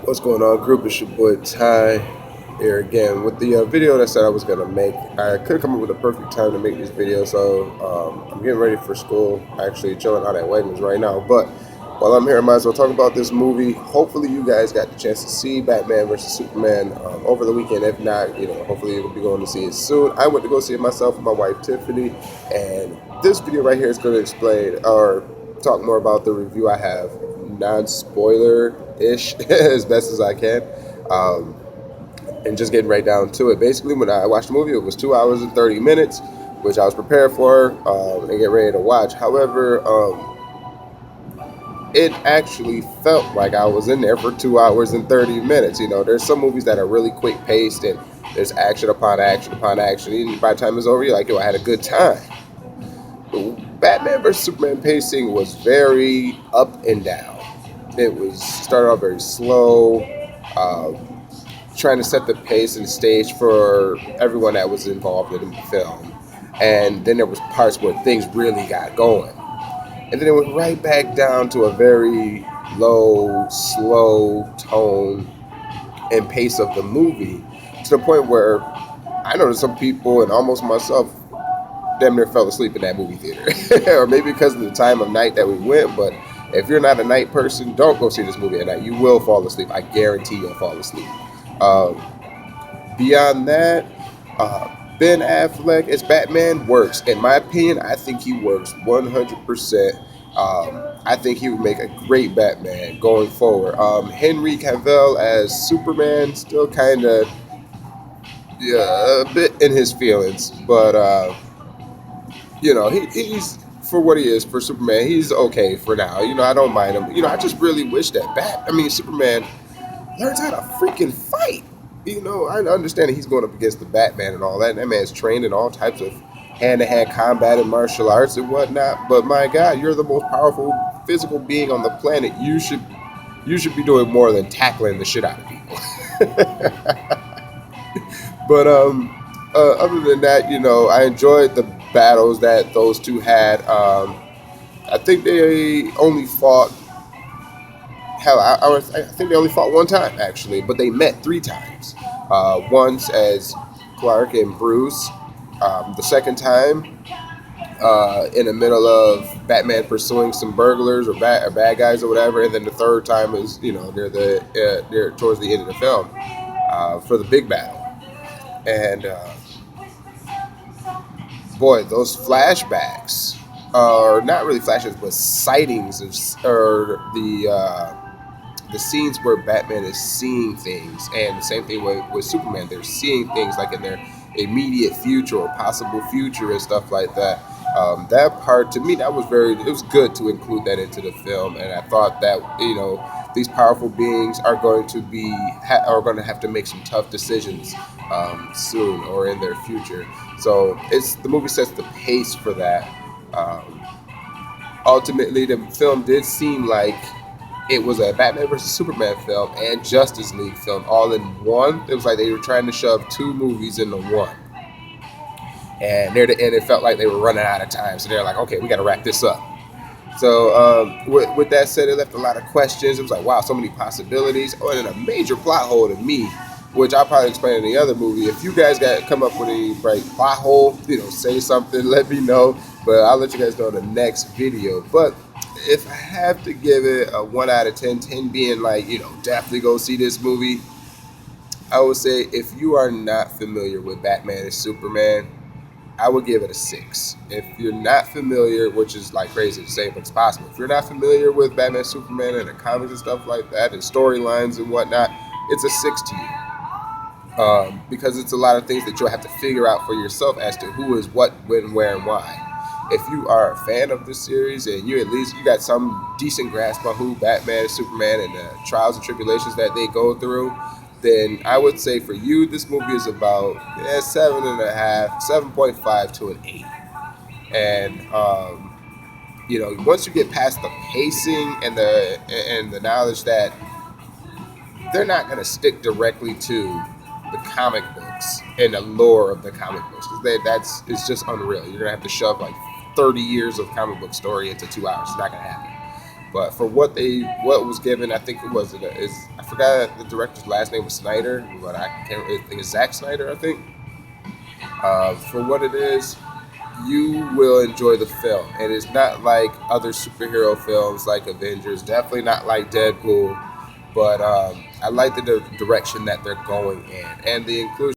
What's going on, group? It's your boy Ty here again with the video that I said I was going to make. I couldn't come up with a perfect time to make this video, so I'm getting ready for school. Actually, chilling out at Wegmans right now. But while I'm here, I might as well talk about this movie. Hopefully, you guys got the chance to see Batman versus Superman over the weekend. If not, hopefully you'll be going to see it soon. I went to go see it myself with my wife Tiffany, and this video right here is going to explain or talk more about the review I have, non-spoiler-ish as best as I can, um, and just getting right down to it. Basically, when I watched the movie, it was 2 hours and 30 minutes, which I was prepared for and get ready to watch. However, it actually felt like I was in there for 2 hours and 30 minutes. There's some movies that are really quick paced and there's action upon action upon action. And by the time it's over, you're like, yo, I had a good time. Batman vs Superman pacing was very up and down. It was started off very slow, trying to set the pace and the stage for everyone that was involved in the film. And then there was parts where things really got going. And then it went right back down to a very low, slow tone and pace of the movie, to the point where I know some people and almost myself damn near fell asleep in that movie theater. Or maybe because of the time of night that we went, but if you're not a night person, don't go see this movie at night. You will fall asleep. I guarantee you'll fall asleep. Beyond that, Ben Affleck as Batman works. In my opinion, I think he works 100%. I think he would make a great Batman going forward. Henry Cavill as Superman, still kind of a bit in his feelings, but he's, for what he is for Superman, he's okay for now. I don't mind him. I just really wish that Superman learns how to freaking fight. I understand that he's going up against the Batman and all that. And that man's trained in all types of hand-to-hand combat and martial arts and whatnot. But my God, you're the most powerful physical being on the planet. You should be doing more than tackling the shit out of people. But other than that, I enjoyed the battles that those two had. I think they only fought. Hell, I think they only fought one time actually, but they met 3 times. Once as Clark and Bruce. The second time, in the middle of Batman pursuing some burglars or bad guys or whatever, and then the third time is near towards the end of the film for the big battle. And boy, those flashbacks are not really flashes, but sightings or the scenes where Batman is seeing things, and the same thing with Superman. They're seeing things like in their immediate future or possible future and stuff like that. That part, to me, it was good to include that into the film, and I thought that these powerful beings are going to have to make some tough decisions soon or in their future. So the movie sets the pace for that. Ultimately, the film did seem like it was a Batman versus Superman film and Justice League film all in one. It was like they were trying to shove 2 movies into one. And near the end, it felt like they were running out of time. So they're like, okay, we got to wrap this up. So with that said, it left a lot of questions. It was like, wow, so many possibilities. Oh, and then a major plot hole to me, which I'll probably explain in the other movie. If you guys come up with a bright plot hole, say something, let me know. But I'll let you guys know in the next video. But if I have to give it a 1 out of 10, 10 being like, definitely go see this movie, I would say if you are not familiar with Batman and Superman, I would give it a 6. If you're not familiar, which is like crazy to say, but it's possible. If you're not familiar with Batman and Superman and the comics and stuff like that and storylines and whatnot, it's a 6 to you. Because it's a lot of things that you'll have to figure out for yourself as to who is what, when, where, and why. If you are a fan of this series and you got some decent grasp on who Batman and Superman and the trials and tribulations that they go through, then I would say for you, this movie is about 7.5 to an 8. And once you get past the pacing and the knowledge that they're not going to stick directly to the comic books and the lore of the comic books, because it's just unreal. You're going to have to shove like 30 years of comic book story into 2 hours. It's not going to happen. But for what was given, I think it was is I forgot the director's last name was Snyder, but I can't. I think it's Zack Snyder. I think for what it is, you will enjoy the film. And it's not like other superhero films like Avengers. Definitely not like Deadpool. But I like the direction that they're going in, and the inclusion